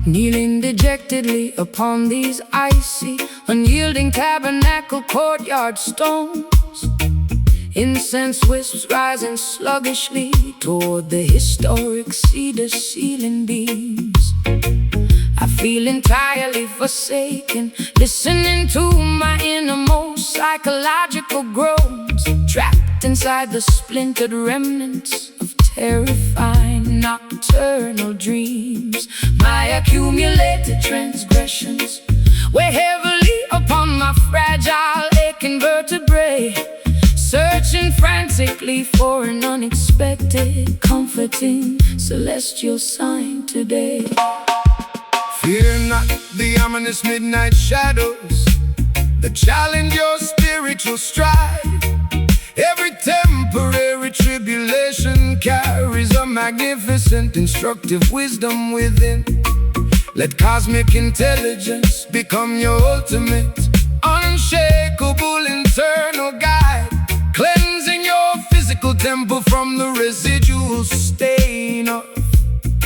kneeling dejectedly upon these icy, unyielding tabernacle courtyard stones. Incense wisps rising sluggishly toward the historic cedar ceiling beams. I feel entirely forsaken, listening to my innermost psychological groans, trapped inside the splintered remnants of terrifying nocturnal dreams. My accumulated transgressions weigh heavily upon my fragile, aching vertebrae, searching frantically for an unexpected, comforting, celestial sign today. Fear not the ominous midnight shadows that challenge your spiritual stride. Every temporary tribulation carries a magnificent, instructive wisdom within. Let cosmic intelligence become your ultimate, unshakable internal guide, cleansing your physical temple from the residual stain of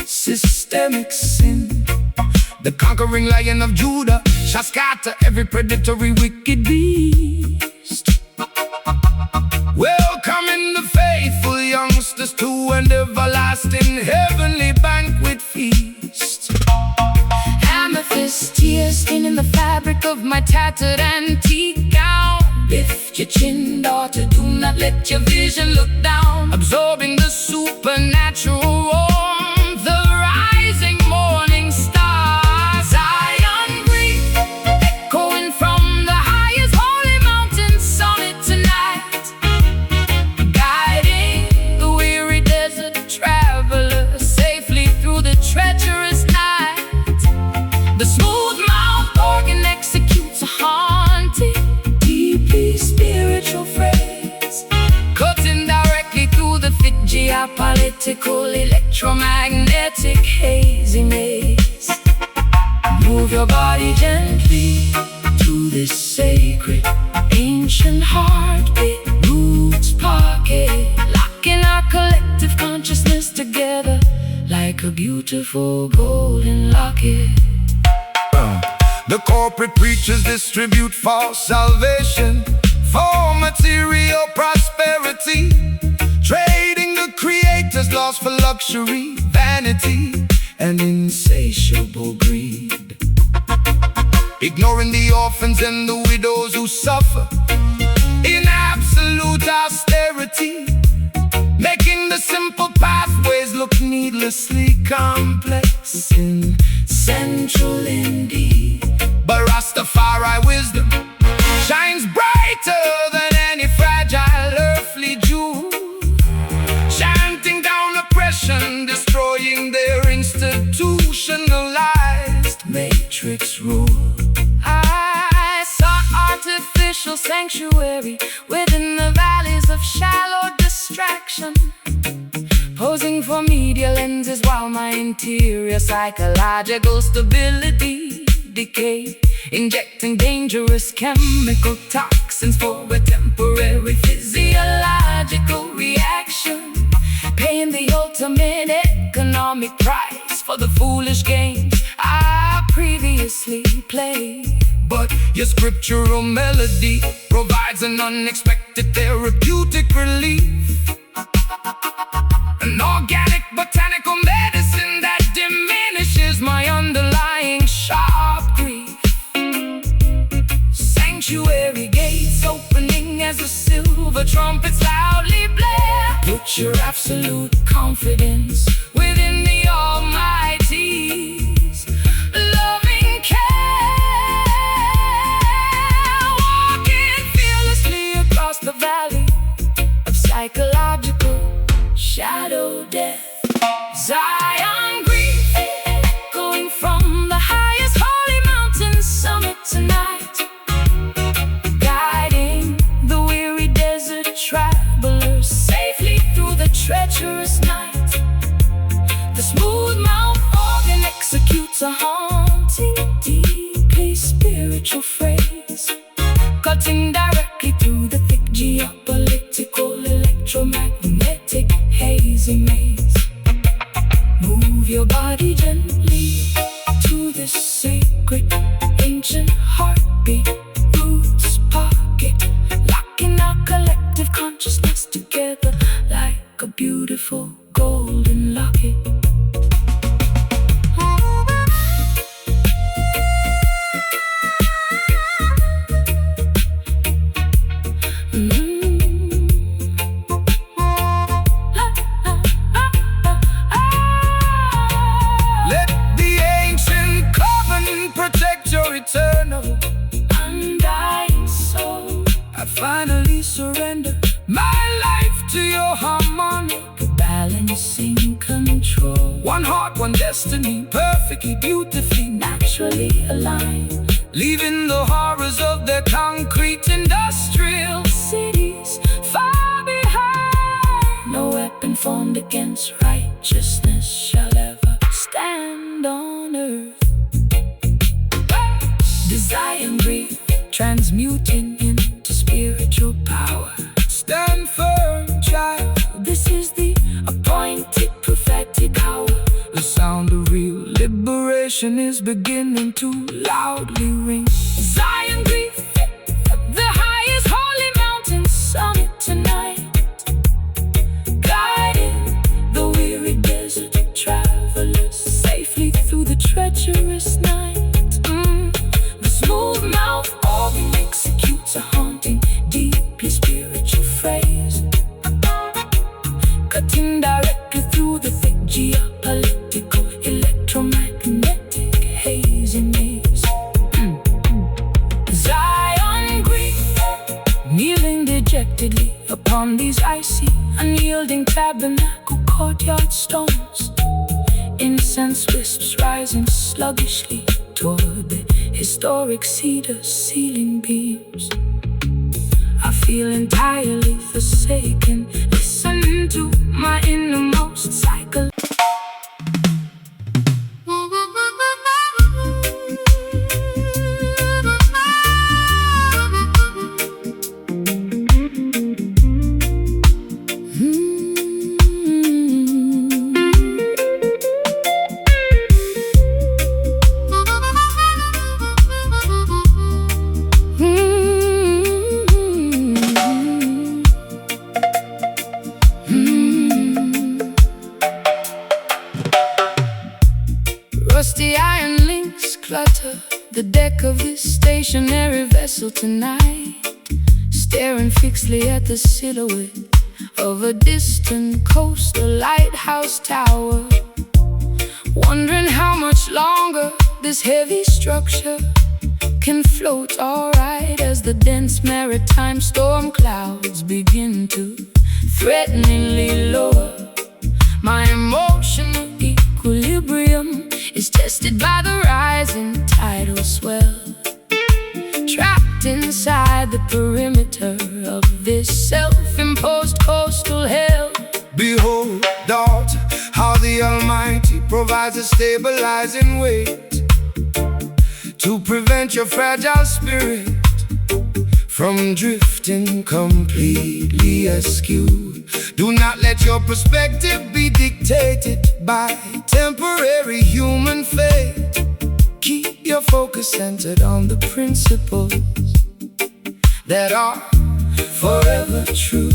systemic sin. The conquering Lion of Judah shall scatter every predatory wicked beast, welcoming the faithful youngsters to an everlasting heavenly banquet feast. Amethyst tears in the fabric of my tattered antique gown. Lift your chin, daughter, do not let your vision look down. Absorbing the supernatural warmth, the rising morning star. Zion breathe, echoing from the highest holy mountain summit tonight, guiding the weary desert traveler safely through the treacherous night. The smooth-mouthed organ executes a haunting, deeply spiritual phrase, cutting directly through the thick geopolitical, electromagnetic, hazy maze. Move your body gently to this sacred, ancient heartbeat, roots pocket, locking our collective consciousness together like a beautiful golden locket. The corporate preachers distribute false salvation for material prosperity, trading the creator's loss for luxury, vanity, and insatiable greed. Ignoring the orphans and the widows who suffer in absolute austerity, making the simple pathways look needlessly complex and central indeed. But Rastafari wisdom shines brighter than any fragile earthly jewel, chanting down oppression, destroying their institutionalized matrix rule. I sought artificial sanctuary within the valleys of shallow distraction, posing for media lenses while my interior psychological stability decay, injecting dangerous chemical toxins for a temporary physiological reaction, paying the ultimate economic price for the foolish games I previously played. But your scriptural melody provides an unexpected therapeutic relief, an organic botanical medicine that diminishes my underlying sharp grief. Sanctuary gates opening as the silver trumpets loudly blare. Put your absolute confidence within the Almighty's loving care, walking fearlessly across the valley of psychological shadow death. Zion grief, echoing from the highest holy mountain summit tonight, guiding the weary desert travelers safely through the treacherous night. The smooth-mouthed organ executes a haunting, deeply spiritual phrase, cutting directly through the thick geopolitical, electromagnetic, hazy maze. Move your body gently to beautiful golden locket. Let the ancient covenant protect your eternal Undying soul, I finally surrender my life to your harmonic balancing control, one heart, one destiny, perfectly, beautifully, naturally aligned. leaving the horrors of their concrete industrial Cities far behind. No weapon formed against righteousness shall ever stand on earth. Desire and grief transmuting into spiritual power. Stand firm, child. This is the appointed prophetic hour. The sound of real liberation is beginning to loudly ring. Zion grief, the highest holy mountain summit tonight, guiding the weary desert travelers safely through the treacherous night. The smooth mouth organ executes a haunting, deeply spiritual phrase, cutting directly through the thick geopolitical, electromagnetic hazy maze. Zion grief, kneeling dejectedly upon these icy, unyielding tabernacle courtyard stones. Incense wisps rising sluggishly toward the historic cedar ceiling beams. I feel entirely forsaken. Listen to my innermost cycle. Rusty iron links clutter the deck of this stationary vessel tonight, staring fixedly at the silhouette of a distant coastal lighthouse tower, wondering how much longer this heavy structure can float alright as the dense maritime storm clouds begin to threateningly lower. My emotional equilibrium is tested by the rising tidal swell, trapped inside the perimeter of this self-imposed coastal hell. Behold, daughter, how the Almighty provides a stabilizing weight to prevent your fragile spirit from drifting completely askew. Do not let your perspective be dictated by temporary human fate. Keep your focus centered on the principles that are forever true.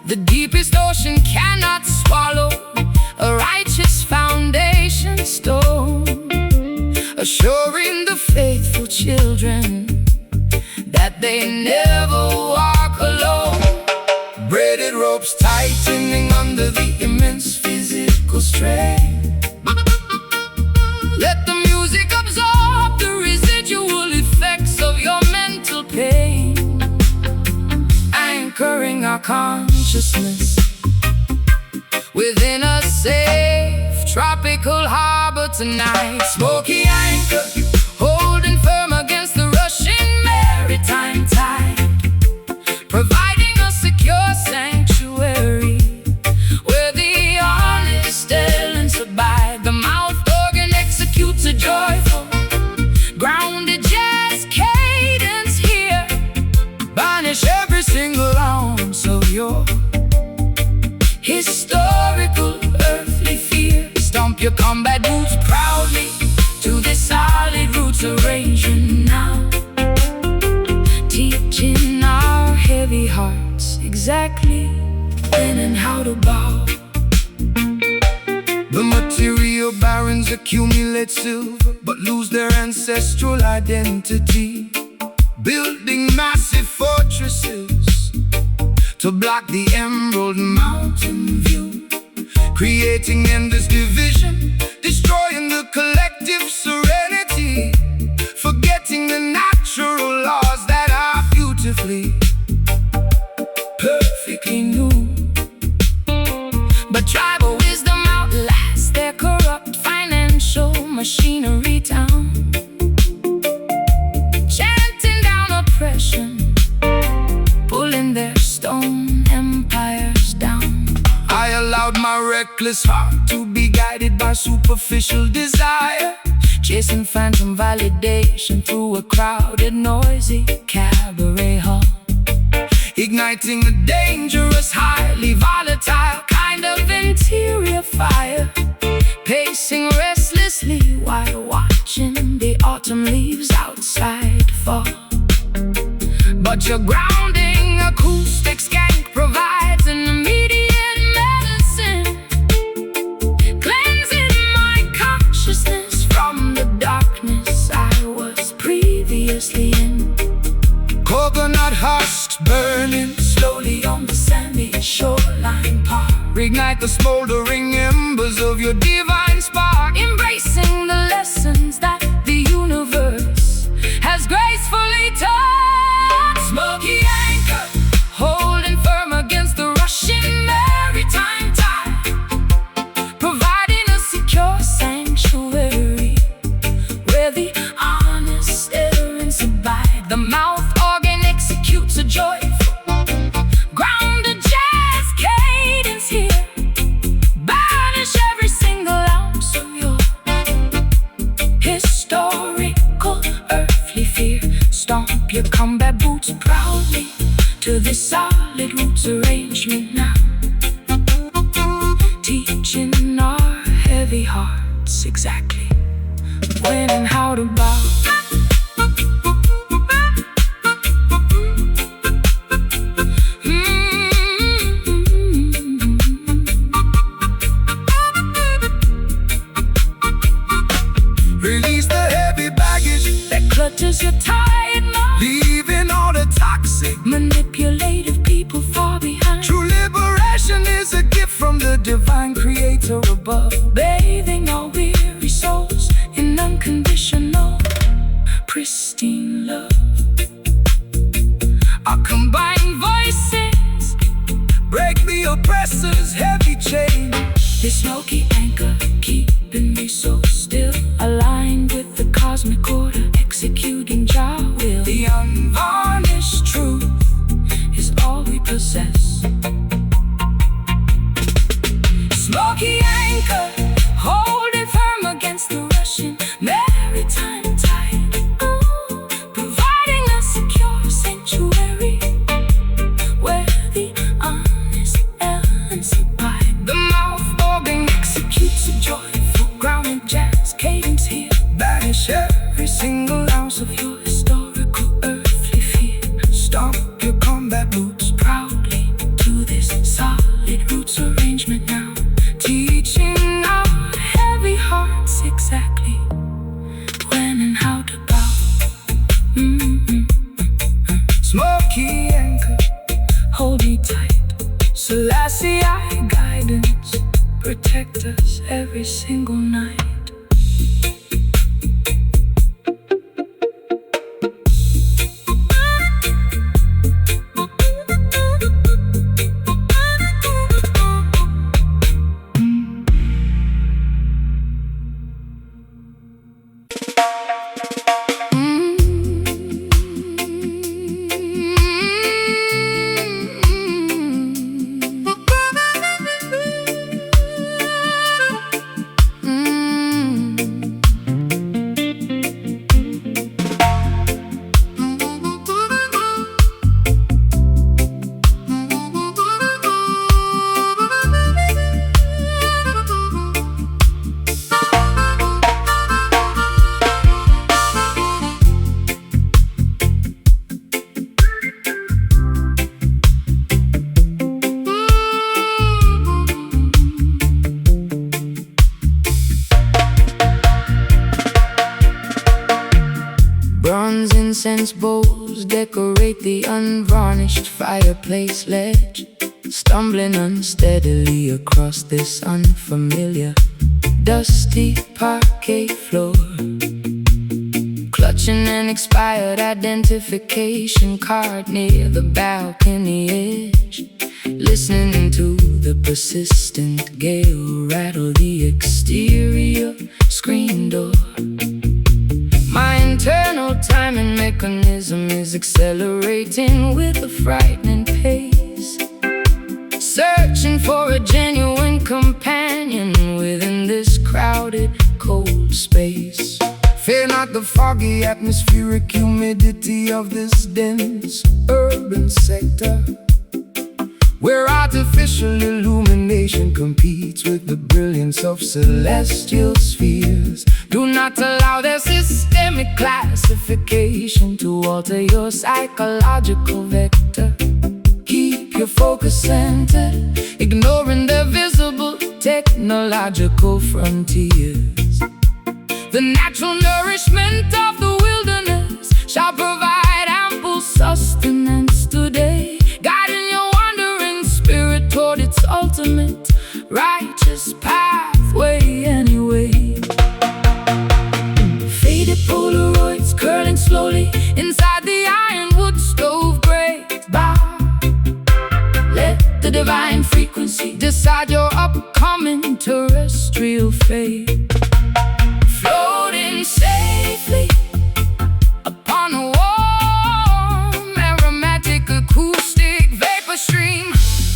The deepest ocean cannot swallow a righteous foundation stone, assuring the faithful children that they never walk alone. Braided ropes tightening under the immense physical strain. Let the music absorb the residual effects of your mental pain, anchoring our consciousness within a safe tropical harbor tonight. Smoky anchor Holding firm against the rushing maritime tide, providing a secure sanctuary where the honest elements abide. The mouth organ executes a joyful, grounded jazz cadence here. banish every single ounce of your Historical earthly fear. Stomp your combat boots proudly to the solid roots arranging now, teaching our heavy hearts exactly when and how to bow. Cereal barons accumulate silver but lose their ancestral identity, building massive fortresses to block the Emerald Mountain view, creating endless division, destroying the collective serenity, forgetting the natural laws that are beautifully, perfectly new. But tribal wisdom outlasts their corrupt financial machinery down, chanting down oppression, pulling their stone empires down. I allowed my reckless heart to be guided by superficial desire, chasing phantom validation through a crowded, noisy cabaret hall, igniting a dangerous, highly volatile kind of interior fire, pacing restlessly while watching the autumn leaves outside fall. But your grounding acoustic skank provides an immediate medicine, cleansing my consciousness from the darkness I was previously in. Coconut husks burning slowly on the sandy shoreline park, reignite the smoldering embers of your divine spark, embracing the lessons that the universe has gracefully taught. Smoky anchor, holding firm against the rushing maritime tide, providing a secure sanctuary where the honest errands abide. The mouth organ executes a joyful, grounded jazz cadence here. Banish every single ounce of your historical earthly fear. Stomp your combat boots proudly to this solid roots arrangement now, teaching our heavy hearts exactly when and how to bow. Release the heavy baggage that clutches your tired mind, leaving all the toxic, manipulative people far behind. True liberation is a gift from the divine creator above, bathing all weary souls in unconditional, pristine love. Our combined voices break the oppressor's heavy chain. This smoky anchor keeping me so still, aligned with the cosmic order, executing Jah will. The unvarnished truth is all we possess. Smoky anchor, holding firm against the rushing maritime tide, providing a secure sanctuary where the honest elements abide. The mouth organ executes a joyful, grounded jazz cadence here. Banish every single ounce of your historical earthly fear. Stomp your combat boots proudly to this solid roots arrangement now, teaching our heavy hearts exactly when and how to bow. Smoky anchor, hold me tight. Selassie guidance, protect us every single night. incense bowls decorate the unvarnished fireplace ledge, stumbling unsteadily across this unfamiliar, dusty parquet floor. Clutching an expired identification card near the balcony edge, listening to the persistent gale rattle the exterior screen door. My internal timing mechanism is accelerating with a frightening pace, searching for a genuine companion within this crowded, cold space. Fear not the foggy atmospheric humidity of this dense urban sector, where artificial illumination competes with the brilliance of celestial spheres. Do not allow their systemic classification to alter your psychological vector. Keep your focus centered, ignoring the visible technological frontiers. The natural nourishment of the wilderness shall provide ample sustenance today, guiding your wandering spirit toward its ultimate righteous pathway anyway. Faded Polaroids curling slowly inside the ironwood stove grate bar. Let the divine frequency decide your upcoming terrestrial fate. Floating safely upon a warm, aromatic, acoustic vapor stream,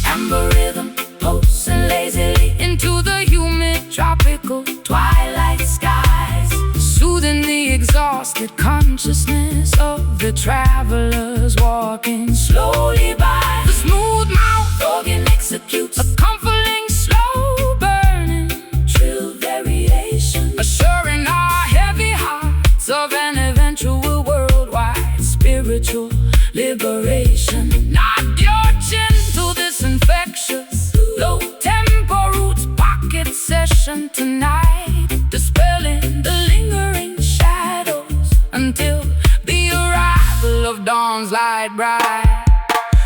amber rhythm pulsing lazily into the humid, tropical twilight skies, soothing the exhausted consciousness of the travelers walking slowly by. The smooth mouth organ executes a comforting, slow burning trill variation, assuring our heavy hearts of an eventual worldwide spiritual liberation. Nod your chin to this infectious, low-tempo roots pocket session tonight, dispelling the lingering shadows until the arrival of dawn's light bright.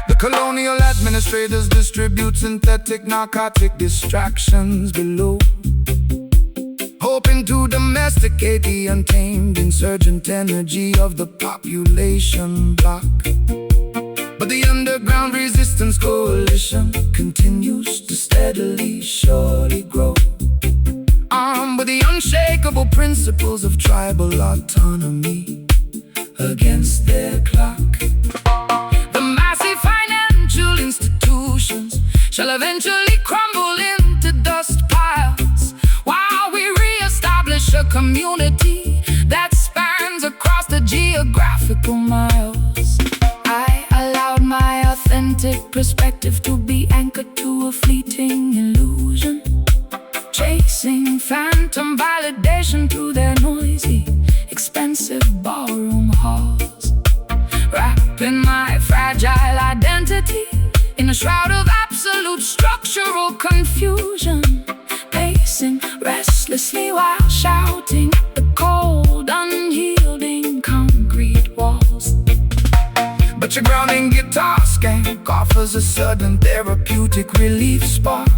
The colonial administrators distribute synthetic narcotic distractions below, hoping to domesticate the untamed insurgent energy of the population bloc. But the underground resistance coalition continues to steadily, surely grow, armed with the unshakable principles of tribal autonomy against their clock. The massive financial institutions shall eventually crumble into dust piles, while we re-establish a community that spans across the geographical miles. I allowed my authentic perspective to be anchored to a fleeting illusion, chasing phantom validation through their noisy, expensive ballroom halls, wrapping my fragile identity in a shroud of absolute structural confusion, pacing restlessly while shouting at the cold, unyielding concrete walls. But your grounding guitar skank offers a sudden therapeutic relief spark,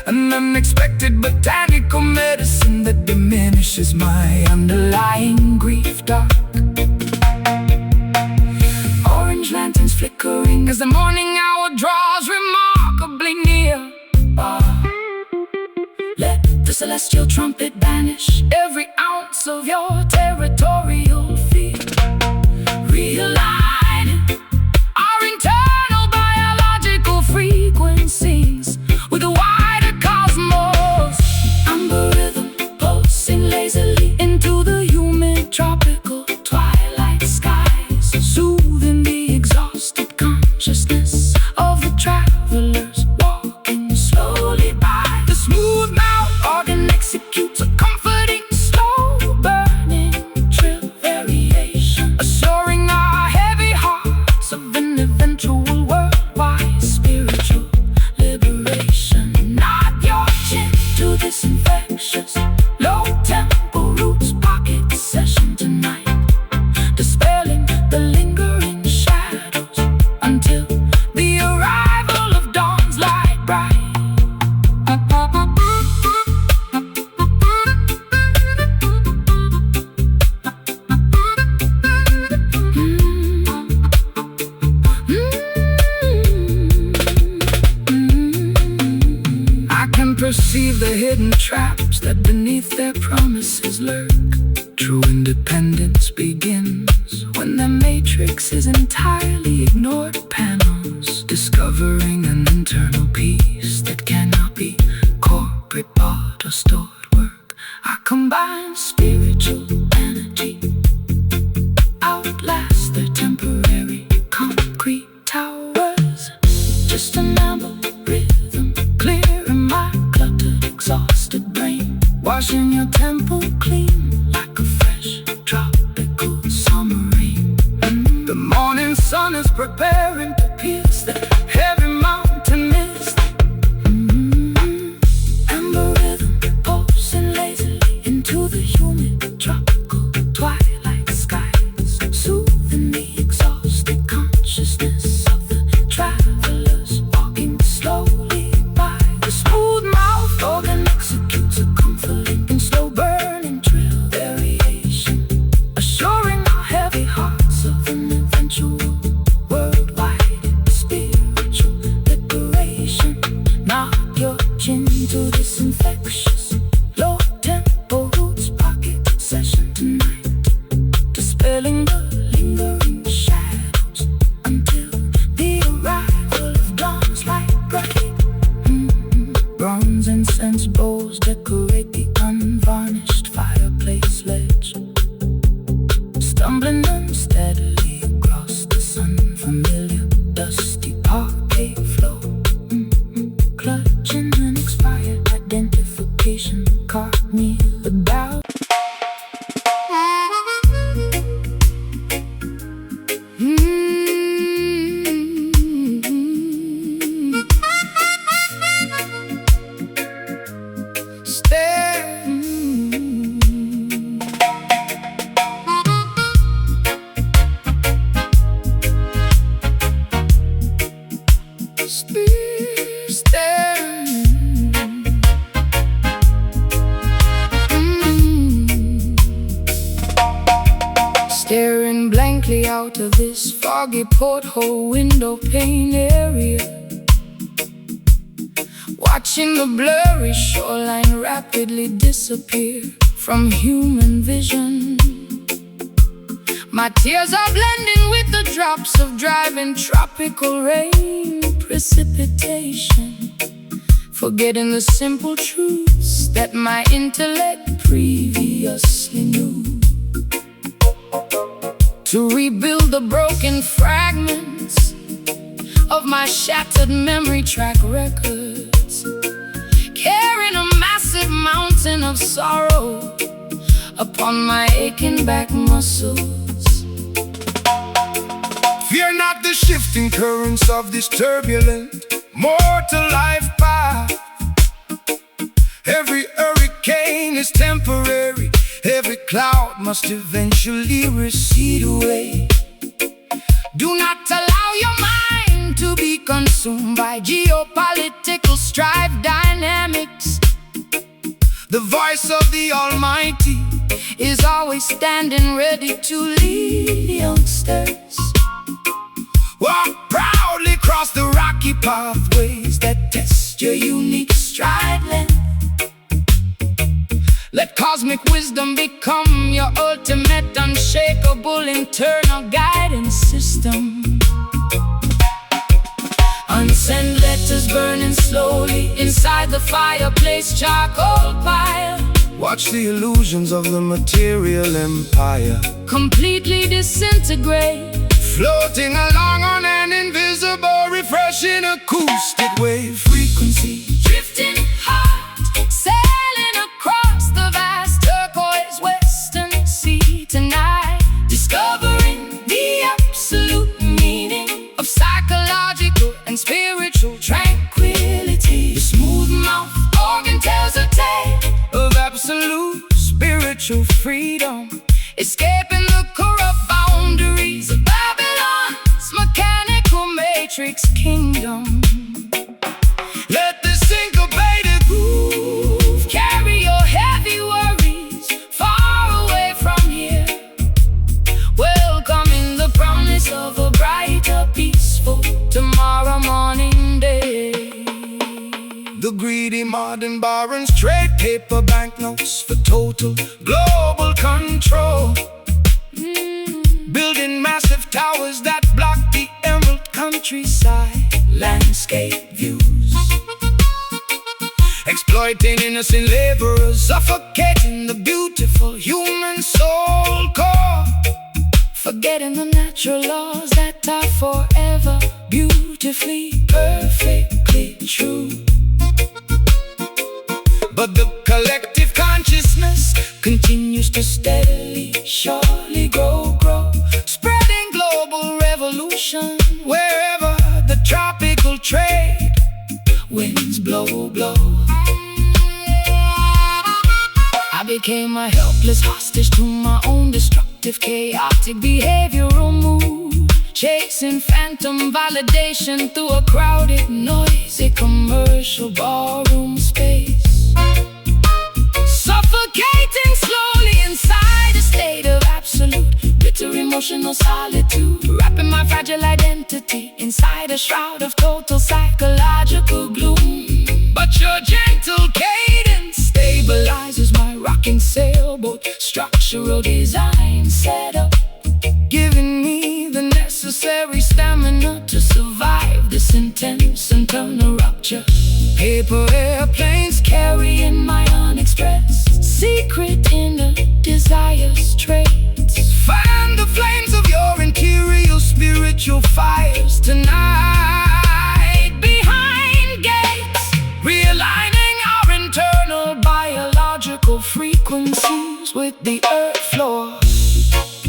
an unexpected botanical medicine that diminishes my underlying grief dark. Orange lanterns flickering as the morning hour draws remarkably near. Let the celestial trumpet banish every ounce of your territorial fear, realigning our internal biological frequencies with the wider cosmos. Amber rhythm pulsing lazily into the humid, tropical twilight skies, soothing the exhausted consciousness of the travelers walking slowly by. The smooth mouth organ executes a comforting, slow burning trill variation, assuring our heavy hearts of an eventual worldwide spiritual liberation. Nod your chin to this infectious, low-tempo roots pocket session tonight, hidden traps that beneath their promises lurk. True independence begins when the matrix is entirely ignored. Panels discovering an internal peace that cannot be corporate bought or stored. Work I combine spiritual energy, outlast their temporary concrete towers. Just an amber rhythm, clearing my cluttered, exhausted brain, washing your temple clean like a fresh tropical summer rain. The morning sun is preparing to pierce the heavy mountain mist. Amber rhythm pulsing lazily into the humid tropical twilight skies, soothing the exhausted consciousness of the travelers walking slowly by. The smooth mouth organ executes a comforting and slow burning trill variation, assuring our heavy hearts of an eventual worldwide spiritual liberation. Knock your chin to this infectious low tempo roots pocket session tonight, dispelling the lingering shadows until the arrival of dawn's light bright. Bronze incense bowls decorate the unvarnished fireplace ledge, stumbling unsteadily across the sun-familiar dusty parquet floor. Clutching an expired identification card near the bow. Staring blankly out of this foggy porthole window pane area, watching the blurry shoreline rapidly disappear from human vision. My tears are blending with the drops of driving tropical rain precipitation, forgetting the simple truths that my intellect previously knew. To rebuild the broken fragments of my shattered memory track records, carrying a massive mountain of sorrow upon my aching back muscles. Fear not the shifting currents of this turbulent mortal life path. Every hurricane is temporary, every cloud must eventually recede away. Do not allow your mind to be consumed by geopolitical strife dynamics. The voice of the Almighty is always standing ready to lead youngsters. Walk proudly across the rocky pathways that test your unique stride length. Let cosmic wisdom become your ultimate, unshakable internal guidance system. Unsent letters burning slowly inside the fireplace charcoal pile. Watch the illusions of the material empire completely disintegrate, floating along on an invisible, refreshing acoustic wave frequency. Drifting hard, sailing across the vast turquoise western sea tonight, discovering the absolute meaning of psychological and spiritual tranquility. The smooth mouth organ tells a tale of absolute spiritual freedom, escaping the corrupt boundaries of Babylon's mechanical matrix kingdom. Let the syncopated groove carry your heavy worries far away from here, welcoming the promise of a brighter, peaceful tomorrow morning day. The greedy modern barons trade trade paper banknotes for total global control. Building massive towers that block the emerald countryside landscape views. Exploiting innocent laborers, suffocating the beautiful human soul core. Forgetting the natural laws that are forever beautifully, perfectly true. But the collective consciousness continues to steadily, surely grow, spreading global revolution wherever the tropical trade winds blow. I became a helpless hostage to my own destructive, chaotic behavioral mood, chasing phantom validation through a crowded, noisy commercial ballroom space. Suffocating slowly inside a state of absolute, bitter emotional solitude, wrapping my fragile identity inside a shroud of total psychological gloom. But your gentle cadence Stabilizes my rocking sailboat, structural design set up, giving me the necessary stamina to survive this intense internal rupture. Paper airplanes carrying my unexpressed secret inner desires traits. Fan the flames of your interior spiritual fires tonight behind gates, realigning our internal biological frequencies with the earth floor.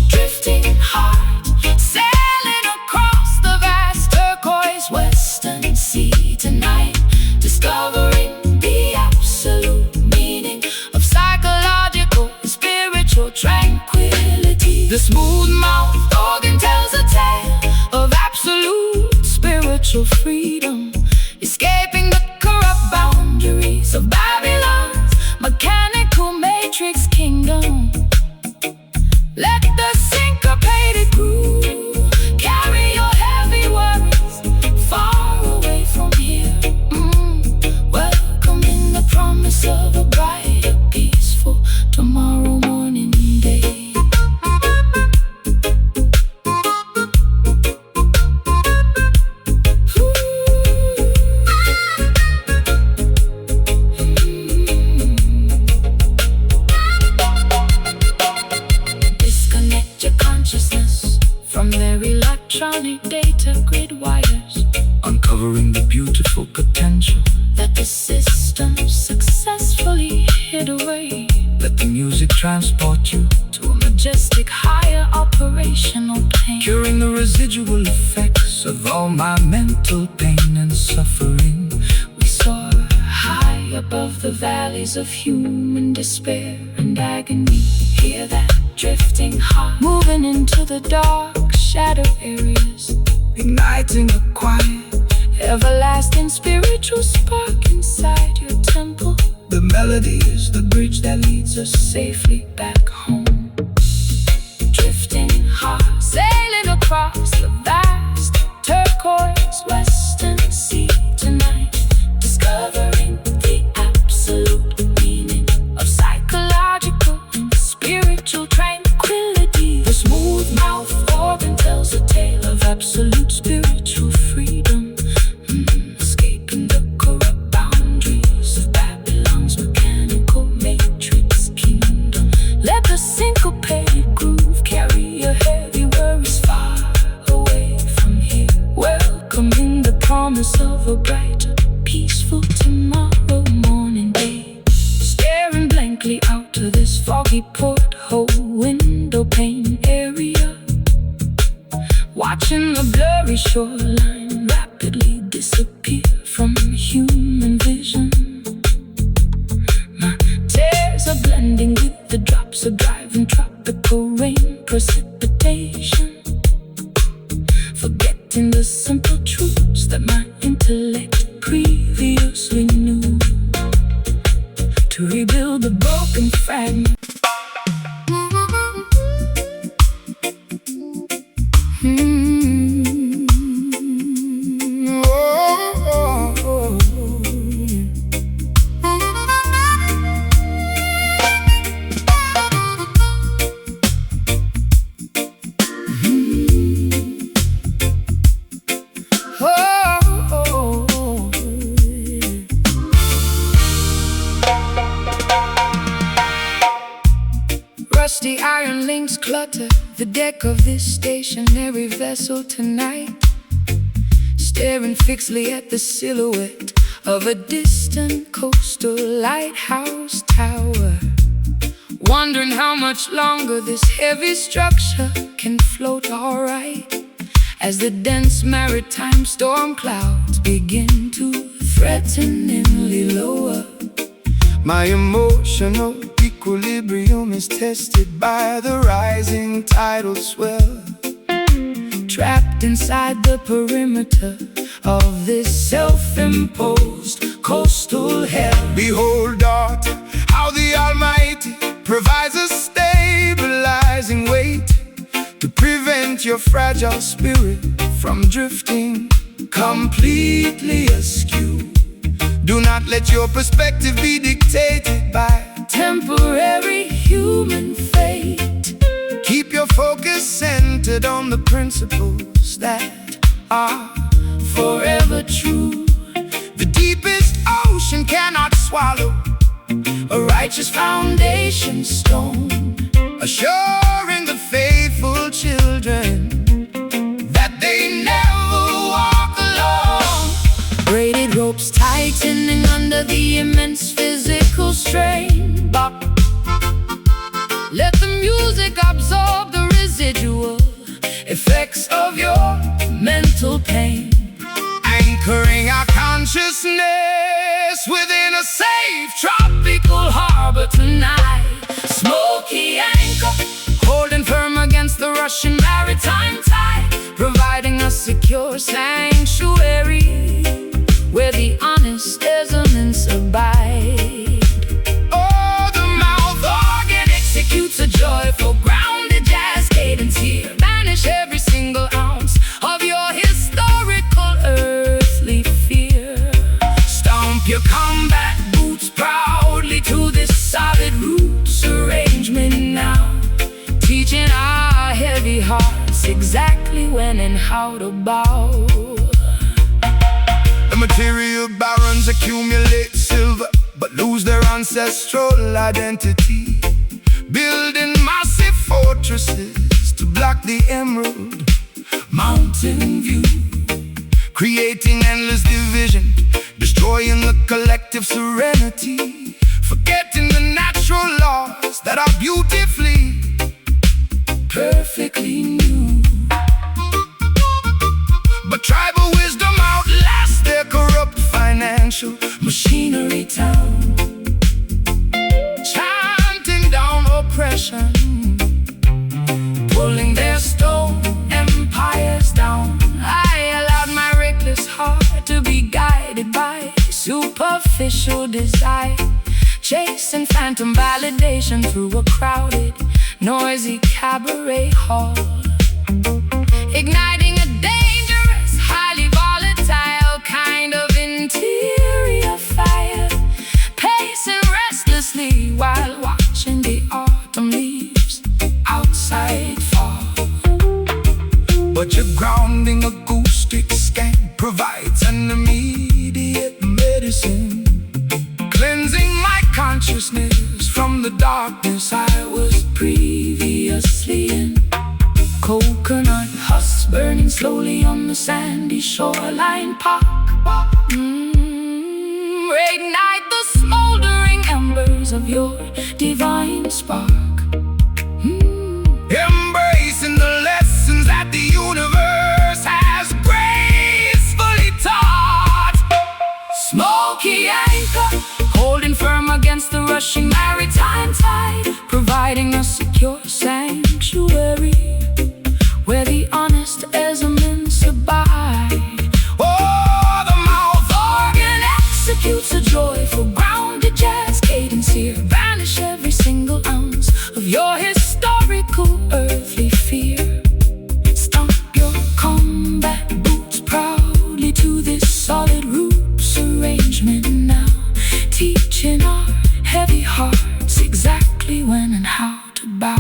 Drifting hard, sailing across the vast turquoise western sea tonight, discovering the absolute meaning of psychological and spiritual tranquility. The smooth mouth organ tells a tale of absolute spiritual freedom, escaping the corrupt boundaries of Babylon's mechanical matrix kingdom. Let the syncopated groove carry your heavy worries far away from here. Welcoming the promise of a brighter, peaceful tomorrow morning day. From their electronic data grid wires, uncovering the beautiful potential that the system successfully hid away. Let the music transport you to a majestic higher operational plane, curing the residual effects of all my mental pain and suffering. We soar high above the valleys of human despair and agony. Hear that drifting heart moving into the dark shadow areas, igniting a quiet, everlasting spiritual spark inside your temple. The melody is the bridge that leads us safely back home. Drifting hard, sailing across the vast turquoise western sea tonight, discovering the absolute meaning of psychological and spiritual tranquility. The smooth mouth organ tells a tale of absolute spiritual freedom, escaping the corrupt boundaries of Babylon's mechanical matrix kingdom. Let the syncopated groove carry your heavy worries far away from here. Welcoming the promise of a brighter, peaceful tomorrow morning day. Staring blankly out to this foggy porthole window pane area, watching the blurry shoreline rapidly disappear from human vision. My tears are blending with the drops of driving tropical rain precipitation, forgetting the simple truths that my intellect previously knew, to rebuild the broken fragment. Rusty iron links clutter the deck of this stationary vessel tonight, staring fixedly at the silhouette of a distant coastal lighthouse tower, wondering how much longer this heavy structure can float alright, as the dense maritime storm clouds begin to threateningly lower. My emotional equilibrium is tested by the rising tidal swell, trapped inside the perimeter of this self-imposed coastal hell. Behold, daughter, how the Almighty provides a stabilizing weight to prevent your fragile spirit from drifting completely askew. Do not let your perspective be dictated by temporary human fate. Keep your focus centered on the principles that are forever true. The deepest ocean cannot swallow a righteous foundation stone, assuring the faithful children that they never walk alone. braided ropes tightening under the immense physical strain. Let the music absorb the residual effects of your mental pain, anchoring our consciousness within a safe tropical harbor tonight. Smoky anchor, holding firm against the rushing maritime tide, providing a secure sanctuary where the honest elements abide. Oh, the mouth organ Executes a joyful, grounded jazz cadence here. Banish every single ounce of your historical earthly fear. stomp your Combat boots proudly to this solid roots arrangement now, teaching our heavy hearts exactly when and how to bow. The material barons accumulate silver but lose their ancestral identity, building massive fortresses to block the emerald Mountain view, creating endless division, destroying the collective serenity, forgetting the natural laws that are beautifully perfectly new. but tribal wisdom outlasts their corrupt financial Machinery town, chanting down oppression, pulling their stone empires down. I allowed my reckless heart to be guided by superficial desire, chasing phantom validation through a crowded, noisy cabaret hall, igniting a dangerous, highly volatile kind of interior fire, pacing restlessly while watching the autumn leaves outside fall. But your grounding acoustic scan provides an immediate medicine, cleansing my consciousness from the darkness I was previously in. Coconut husks burning slowly on the sandy shoreline park. Reignite the smoldering embers of your divine spark. Embracing the lessons that the universe has gracefully taught. Smoky anchor, holding firm against the rushing maritime tide, providing a secure sanctuary where the honest elements abide. Oh, the mouth Organ executes a joyful, grounded jazz cadence here. Banish every single ounce of your historical earthly fear. Stomp your combat boots proudly to this solid roots arrangement now, teaching our heavy hearts exactly when and how to bow.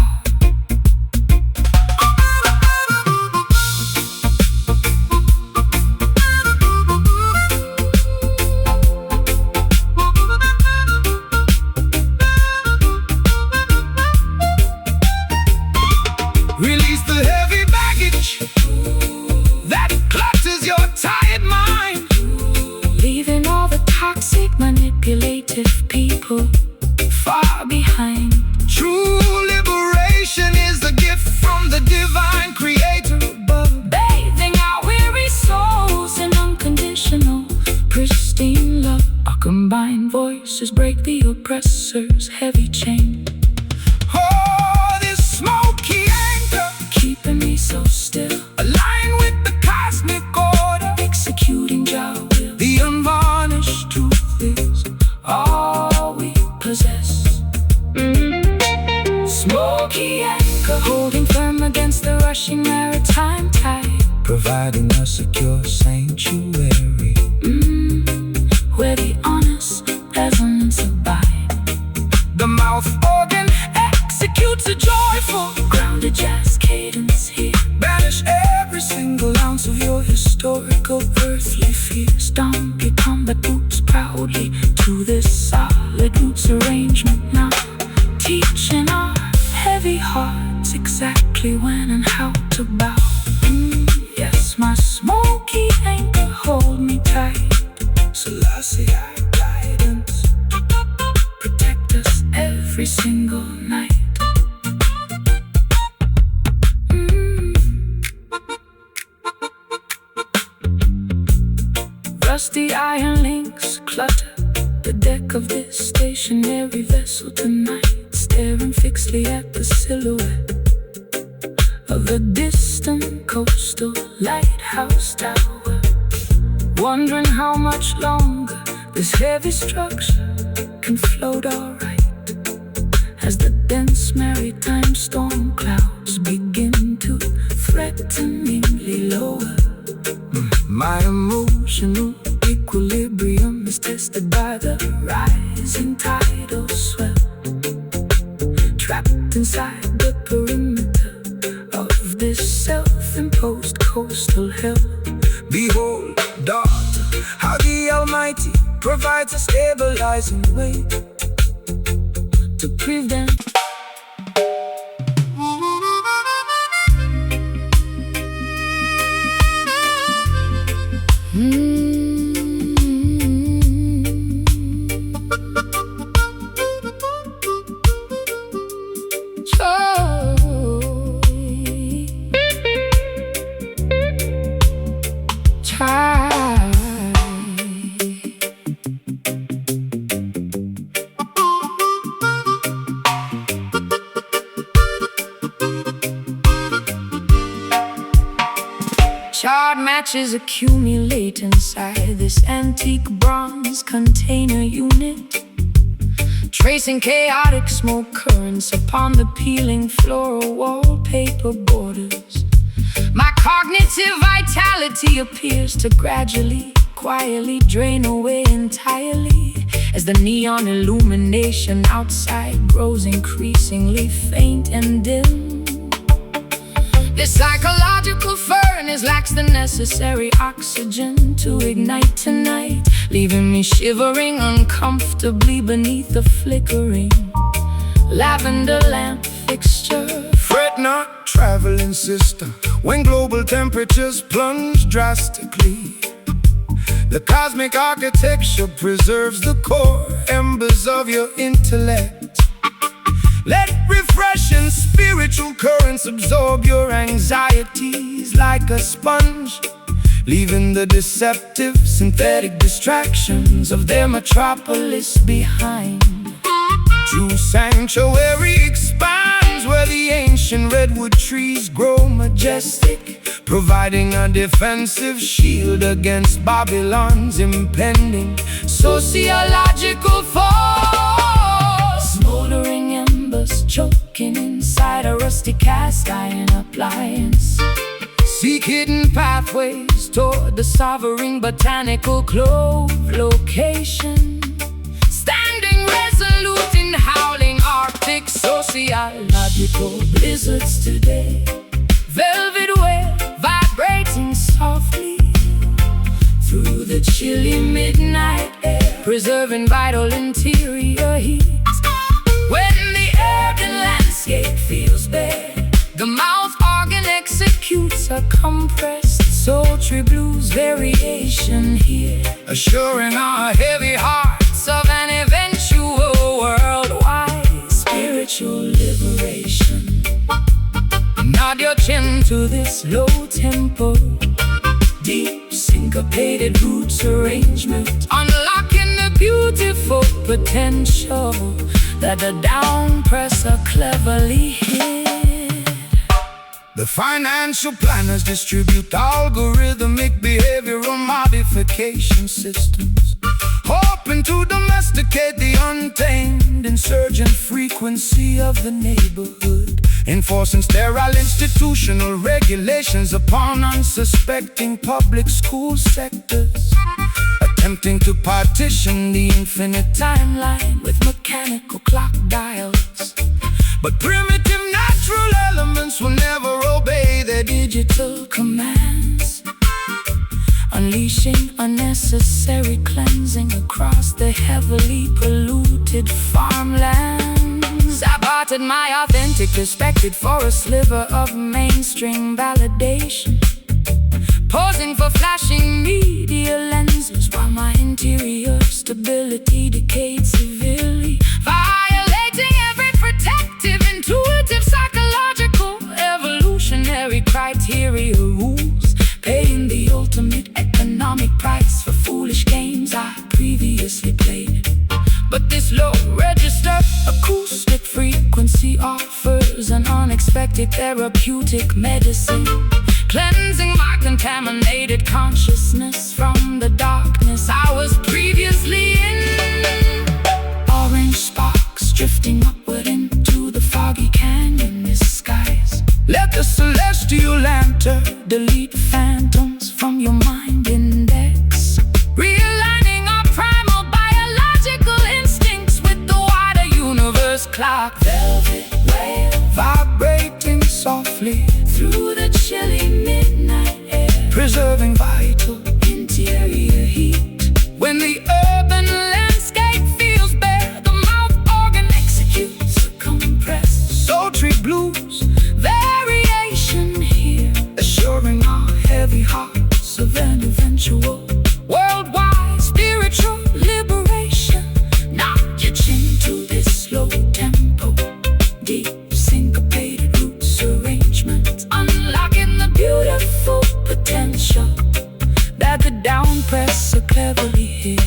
far behind. True liberation is a gift from the divine creator above, Bathing our weary souls in unconditional, pristine love. Our combined voices break the oppressor's heavy chain. Oh, this smoky anchor, Keeping me so still, aligned with the cosmic order. executing Jah will. The unvarnished truth is All we possess. Smoky anchor, holding firm against the rushing maritime tide. providing a secure sanctuary. Where the honest peasants abide. The mouth organ Executes a joyful, grounded jazz cadence here. banish every single ounce of your historical earthly fear. Stomp your combat boots proudly to this solid roots arrangement now. Teaching our heavy hearts exactly when and how to bow. Yes, my smoky anchor, hold me tight. Selassie, our guidance. Protect us every single night. Rusty iron links clutter the deck of this stationary vessel tonight, staring fixedly at the silhouette of a distant coastal lighthouse tower. Wondering how much longer this heavy structure can float alright, as the dense maritime storm clouds begin to threateningly lower. My emotional Equilibrium is tested by the rising tidal swell, trapped inside the perimeter of this self-imposed coastal hell. Behold, daughter, how the Almighty provides a stabilizing weight To prevent charred matches accumulate inside this antique bronze container unit, tracing chaotic smoke currents upon the peeling floral wallpaper borders. My cognitive vitality appears to gradually, quietly drain away entirely, as the neon illumination outside grows increasingly faint and dim. This psychological furnace lacks the necessary oxygen to ignite tonight, leaving me shivering uncomfortably beneath the flickering lavender lamp fixture. Fret not, traveling sister, when global temperatures plunge drastically. The cosmic architecture preserves the core embers of your intellect. Let refreshing spiritual currents absorb your anxieties like a sponge, leaving the deceptive synthetic distractions of their metropolis behind. True sanctuary expands where the ancient redwood trees grow majestic, providing a defensive shield against Babylon's impending sociological fall. Smoldering embers choking inside a rusty cast iron appliance. Seek hidden Pathways toward the sovereign botanical clove location, standing resolute in howling Arctic sociological blizzards today. Velvet web vibrating softly through the chilly midnight air, preserving vital interior heat. When the urban landscape feels bare, the mouth organ executes a compressed sultry blues variation here, assuring our heavy hearts of an eventual worldwide to this low tempo, deep syncopated roots arrangement, unlocking the beautiful potential that the down presser cleverly hid. The financial planners distribute algorithmic behavioral modification systems, hoping to domesticate the untamed insurgent frequency of the neighborhood, enforcing sterile institutional regulations upon unsuspecting public school sectors, attempting to partition the infinite timeline with mechanical clock dials. But primitive natural elements will never obey their digital commands, unleashing unnecessary cleansing across the heavily polluted farmlands. I bartered my authentic perspective for a sliver of mainstream validation, posing for flashing media lenses while my interior stability decayed severely, violating every protective, intuitive, psychological, evolutionary criteria rules, paying the ultimate economic price for foolish games I previously played. But this low register acoustic frequency offers an unexpected therapeutic medicine, cleansing my contaminated consciousness from the darkness I was previously in. Orange sparks drifting upward into the foggy canyon skies. Let the celestial lantern delete phantoms from your mind index, realigning our primal biological instincts with the wider universe clock. Velvet wave vibrating softly through the chilly midnight air, preserving vital interior heat. When the urban landscape feels bare, the mouth organ executes a compressed sultry blues variation here, assuring our heavy hearts of an eventual worldwide spiritual liberation. Knock your chin to this slow tempo, deep syncopated roots arrangement, unlocking the beautiful potential that the down press so cleverly hid.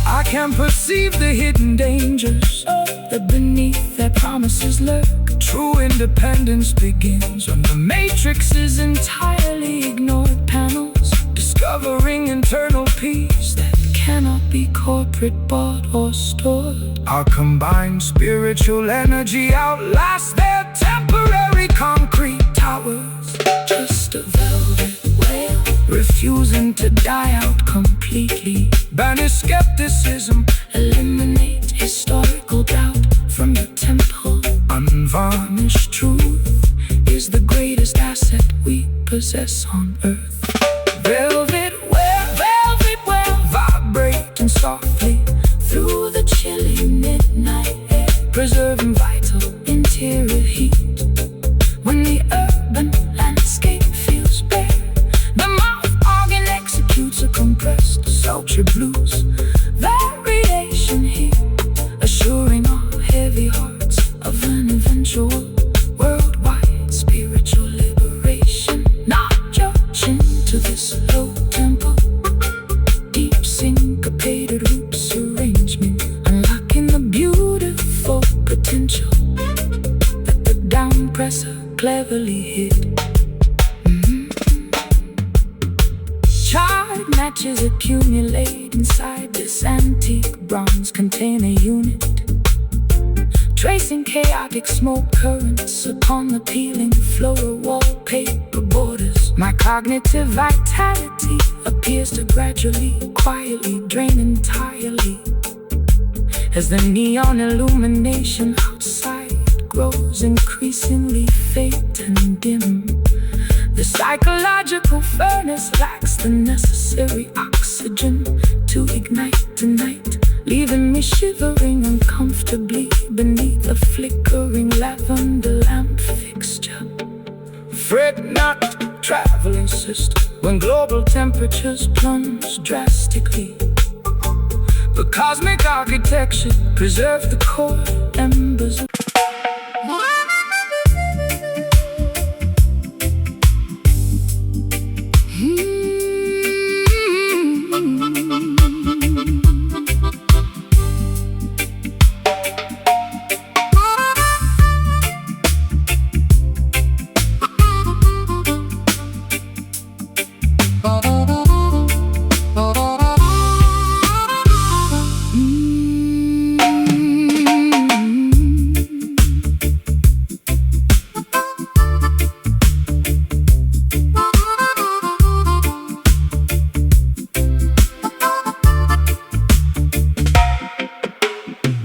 I can perceive the hidden dangers that beneath their promises lurk. True independence begins when the matrix is entirely ignored panels, discovering internal peace that cannot be corporate bought or stored. Our combined spiritual energy outlasts their temporary concrete towers. Just a velvet whale refusing to die out completely. Banish skepticism, eliminate historical doubt from your temple. Unvarnished truth is the greatest asset we possess on earth. Velvet whale, vibrating softly through the chilly midnight air, preserving vital interior heat. When the urban landscape feels bare, the mouth organ executes a compressed sultry blues variation here, assuring our heavy hearts of an eventual worldwide spiritual liberation. Nod your chin to this low tempo, deep syncopated roots arrangement, unlocking the beautiful potential that the down presser cleverly hid. Charred matches accumulate inside this antique bronze container unit, tracing chaotic smoke currents upon the peeling floral wallpaper borders. My cognitive vitality appears to gradually, quietly drain entirely as the neon illumination outside grows increasingly faint and dim. The psychological furnace lacks the necessary oxygen to ignite tonight, leaving me shivering uncomfortably beneath a flickering lavender lamp fixture. Fret not, traveling sister, when global temperatures plunge drastically. The cosmic architecture preserves the core embers.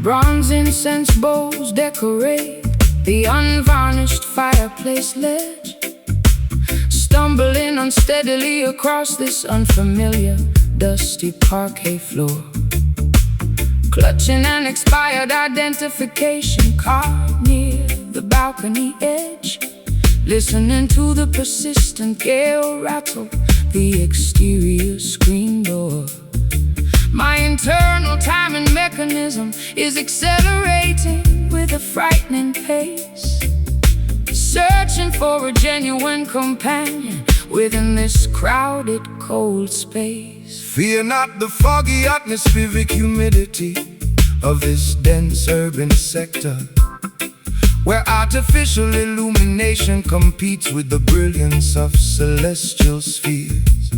Bronze incense bowls decorate the unvarnished fireplace ledge. Stumbling unsteadily across this unfamiliar, dusty parquet floor. Clutching an expired identification card near the balcony edge. Listening to the persistent gale rattle the exterior screen door. My internal timing mechanism is accelerating with a frightening pace, searching for a genuine companion within this crowded, cold space. Fear not the foggy atmospheric humidity of this dense urban sector, where artificial illumination competes with the brilliance of celestial spheres.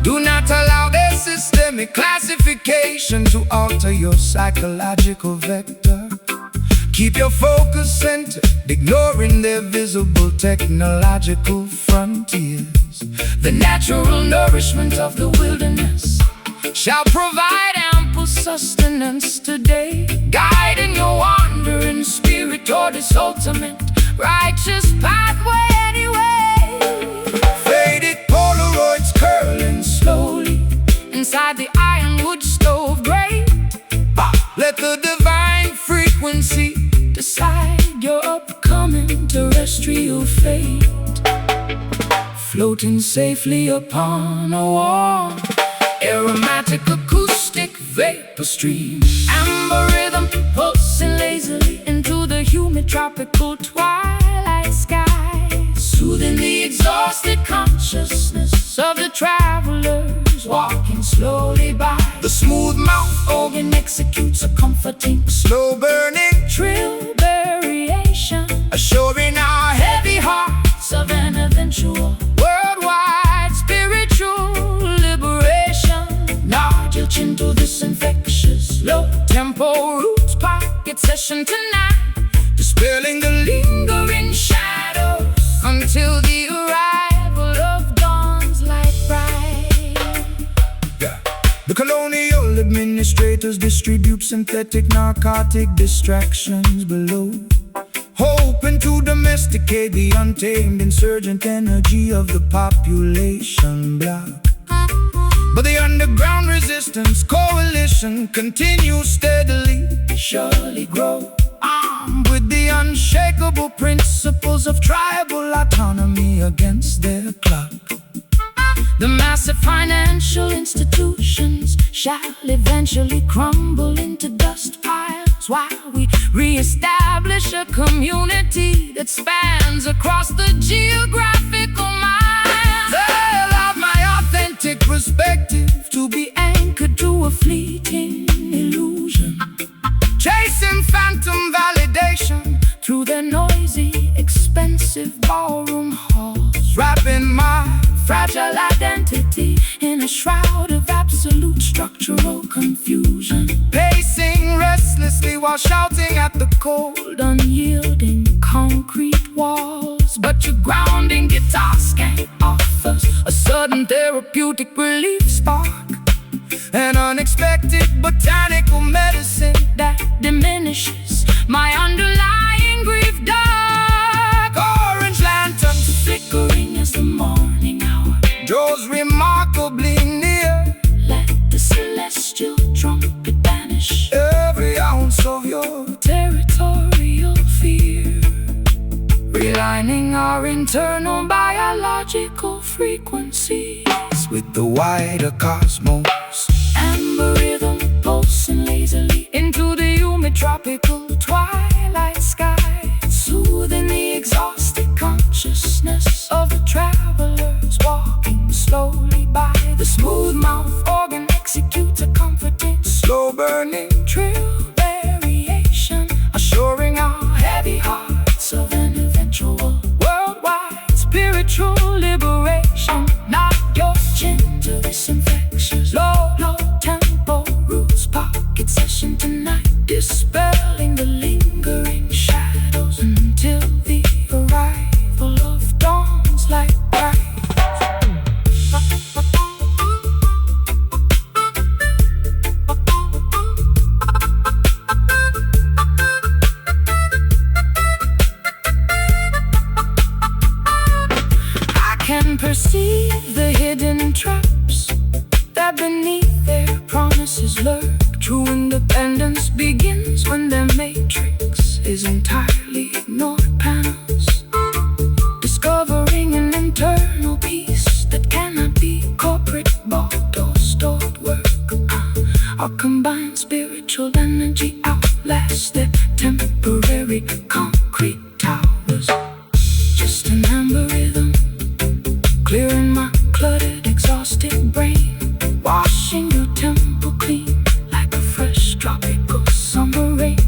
Do not allow their systemic classification to alter your psychological vector. Keep your focus centered, ignoring their visible technological frontiers. The natural nourishment of the wilderness shall provide ample sustenance today, guiding your wandering spirit toward its ultimate righteous pathway anyway. Faded Polaroids curling Slowly inside the ironwood stove grate, let the divine frequency decide your upcoming terrestrial fate. Floating safely upon a warm, aromatic acoustic vapor stream. Amber rhythm pulsing lazily into the humid tropical twilight sky, soothing the exhausted consciousness of the travelers walking slowly by. The smooth mouth organ executes a comforting, slow burning trill variation, assuring our heavy hearts of an eventual worldwide spiritual liberation. Nod your chin to this infectious low tempo roots pocket session tonight, dispelling the lingering shadows until the arrival of dawn's light bright. The colonial administrators distribute synthetic narcotic distractions below, hoping to domesticate the untamed insurgent energy of the population block. But the underground resistance coalition continues steadily, surely grow, armed with the unshakable principles of tribal autonomy against their clock. The massive financial institutions shall eventually crumble into dust piles, while we re-establish a community that spans across the geographical miles. They allow my authentic perspective to be anchored to a fleeting illusion, chasing phantom validation through their noisy, expensive ballroom halls, wrapping my fragile identity in a shroud of absolute structural confusion, pacing restlessly while shouting at the cold, unyielding concrete walls. But your grounding guitar skank offers a sudden therapeutic relief spark, an unexpected botanical medicine that diminishes my underlying grief. Dark orange lanterns flickering as the morning hour draws remarkably near. Let the celestial trumpet banish every ounce of your territorial fear. Realize aligning our internal biological frequencies with the wider cosmos. Amber rhythm pulsing lazily into the humid tropical twilight sky, soothing the exhausted consciousness of the travelers walking slowly by. The smooth mouth organ executes a comforting, slow-burning trill variation, assuring our heavy hearts of an eventual worldwide spiritual liberation. Knock your chin to this infectious low tempo roots pocket session tonight, dispelling the lingering shadows until the arrival of dawn's light bright. I can perceive the hidden traps that beneath their promises lurk. True independence begins when their matrix is entirely ignored. Panels discovering an internal peace that cannot be corporate bought or stored work. Our combined spiritual energy outlasts their temporary concrete towers. Just an amber rhythm, clearing my cluttered, exhausted brain, washing your temple clean like a fresh tropical summer rain.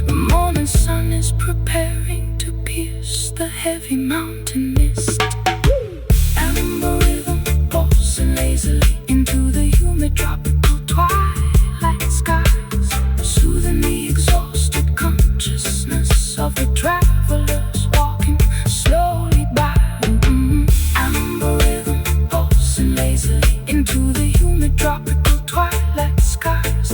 The morning sun is preparing to pierce the heavy mountain mist. Amber rhythm pulsing lazily into the humid tropical twilight skies, soothing the exhausted consciousness of the travelers walking slowly by. Amber rhythm pulsing lazily into the humid tropical twilight skies,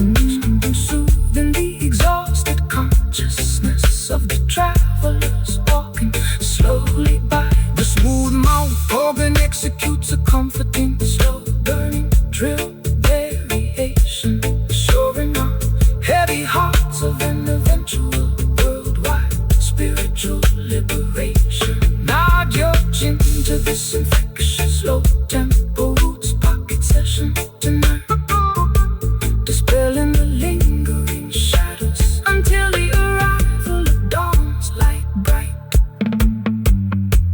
soothing the exhausted consciousness of the travelers walking slowly by. The smooth mouth organ executes a comforting, Slow-burning trill variation, assuring our heavy hearts of an eventual worldwide spiritual liberation. Nod your chin to this infectious low tempo roots pocket session tonight, dispelling the lingering shadows until the arrival of dawn's light bright.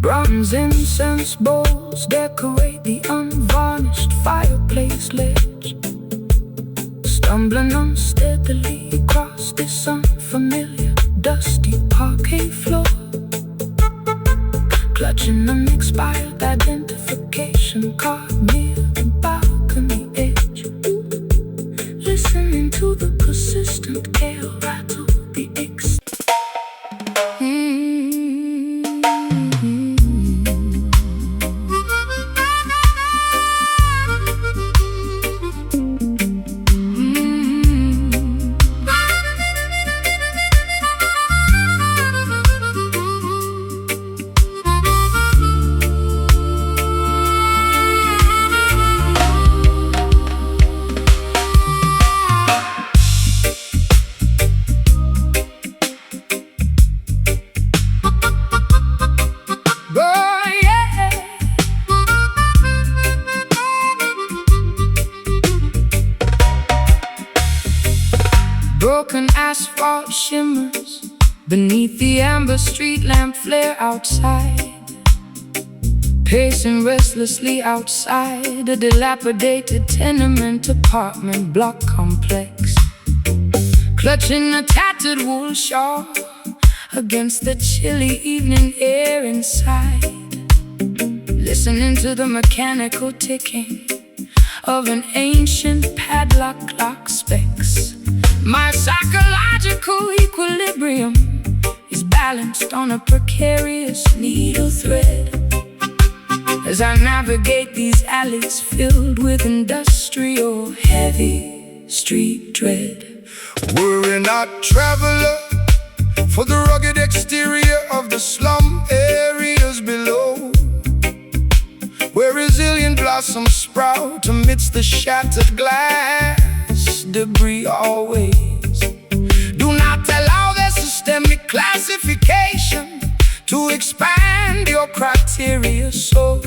Bronze incense bowls decorate the unvarnished fireplace ledge, stumbling unsteadily across this unfamiliar dusty parquet floor, clutching an expired identification card near the balcony edge, listening to the persistent gale rattle the broken asphalt shimmers beneath the amber street lamp flare outside, pacing restlessly outside a dilapidated tenement apartment block complex, clutching a tattered wool shawl against the chilly evening air inside, listening to the mechanical ticking of an ancient padlock clock specs. My psychological equilibrium is balanced on a precarious needle thread as I navigate these alleys filled with industrial heavy street dread. We're not traveler for the rugged exterior of the slum areas below, where resilient blossoms sprout amidst the shattered glass debris always. Do not allow their systemic classification to expose ulterior soul.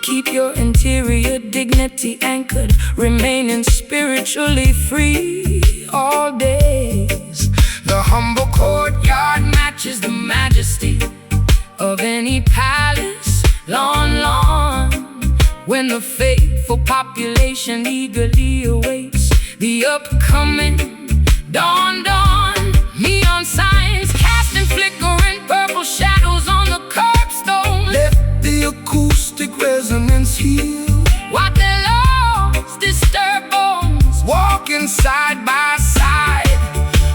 Keep your interior dignity anchored, remaining spiritually free all days. The humble courtyard matches the majesty Of any palace, lawn, when the faithful population eagerly awaits the upcoming dawn. Neon signs casting flickering purple shadows on the curbstone. Let the acoustic resonance heal. What their laws disturb bones. walking side by side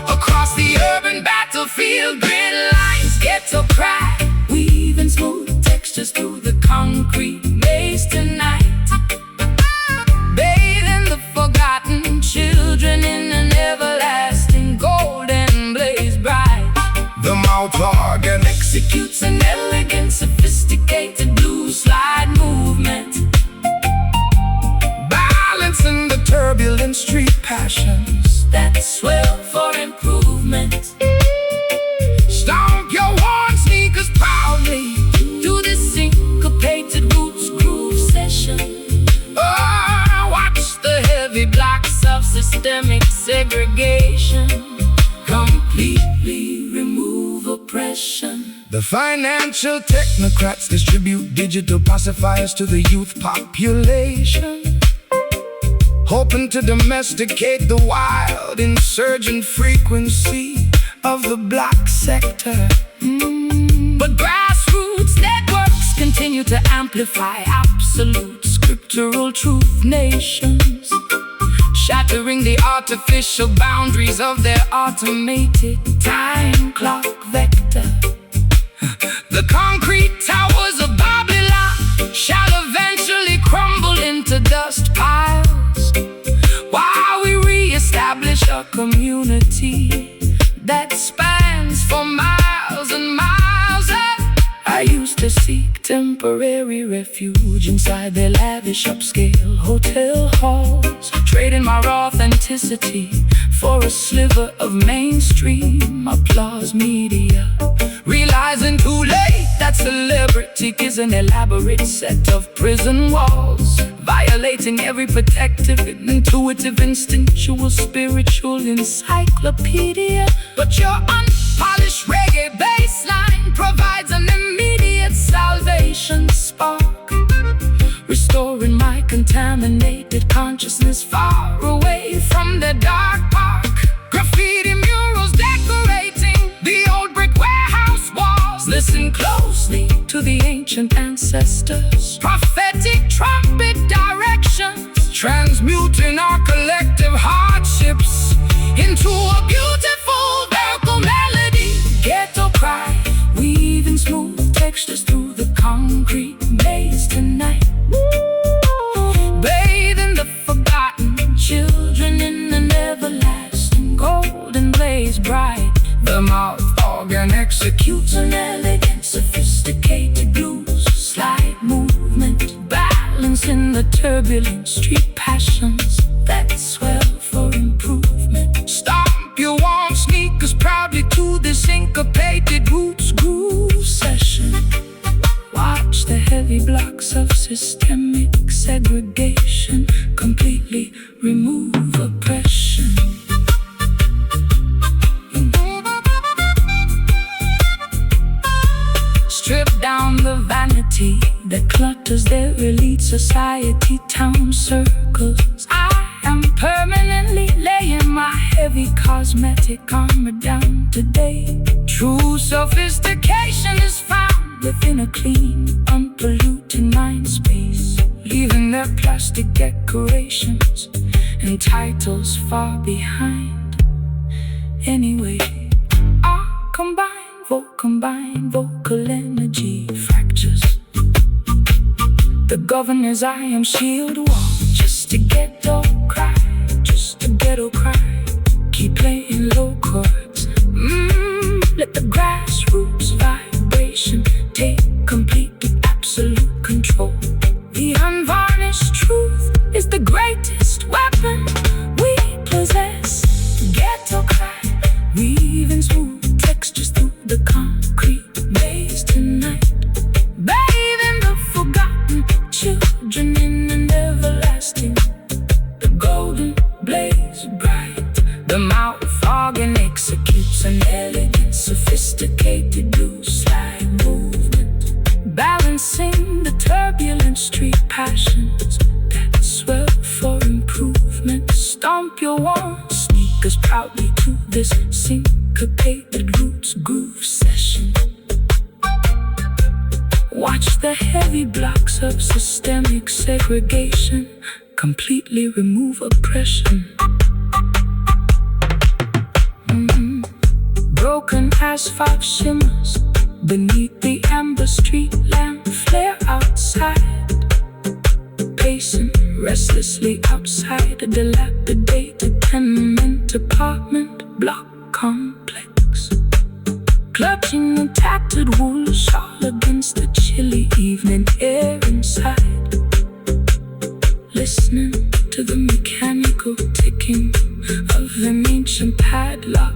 across the urban battlefield. Grid lines, ghetto cry, weaving smooth textures through the concrete maze tonight. Bathing the forgotten children in an everlasting golden blaze bright. The mouth organ Executes an elegant, sophisticated blues slide movement, balancing the turbulent street passions that swell for improvement. Stomp your worn sneakers proudly To this syncopated roots groove session. watch The heavy blocks of systemic segregation completely remove oppression. the financial technocrats distribute digital pacifiers to the youth population, hoping to domesticate the wild insurgent frequency of the black sector. But grassroots networks continue to amplify absolute scriptural truth nations, shattering the artificial boundaries of their automated time clock vector. The concrete towers of Babylon Shall eventually crumble into dust piles, while we reestablish a community that spans for miles and miles. I used to seek temporary refuge inside their lavish upscale hotel halls, trading my raw authenticity for a sliver of mainstream applause media, realizing too late that celebrity is an elaborate set of prison walls, violating every protective, intuitive, instinctual, spiritual encyclopedia. But your unpolished reggae bassline Provides an immediate salvation spark, restoring my contaminated consciousness far away from the dark park. graffiti murals decorating the old brick warehouse walls. Listen closely to the ancient ancestors' Prophetic trumpet directions transmuting our collective hardships into a beautiful vocal melody. ghetto cry, weaving smooth textures through the concrete maze tonight. Bathing the forgotten children in an everlasting golden blaze bright. The mouth organ Executes an elegant, sophisticated blues slide movement, balancing the turbulent street passions that swell for improvement. Stomp your worn sneakers proudly to this syncopated roots Groove session. Watch the heavy blocks of systemic segregation completely remove oppression. Strip down the vanity that clutters their elite society town circles. I am permanently laying my heavy cosmetic armor down today. True sophistication is found within a clean, unpolluted mind space, leaving their plastic decorations and titles far behind. Anyway, I combine vocal energy fractures. The governor's iron shield wall, just a ghetto cry, just a ghetto cry. Keep playing low chords. Let the grassroots vibration take complete, absolute control. The unvarnished truth is the greatest weapon we possess. Ghetto cry, weaving smooth textures through the concrete maze tonight. Baby, sophisticated blues-like movement, balancing the turbulent street passions that swell for improvement. Stomp your worn sneakers proudly to this syncopated roots groove session. Watch the heavy blocks of systemic segregation completely remove oppression. Broken asphalt shimmers beneath the amber street lamp flare outside, pacing restlessly outside a dilapidated tenement apartment block complex, clutching a tattered wool shawl against the chilly evening air inside, listening to the mechanical ticking of an ancient padlock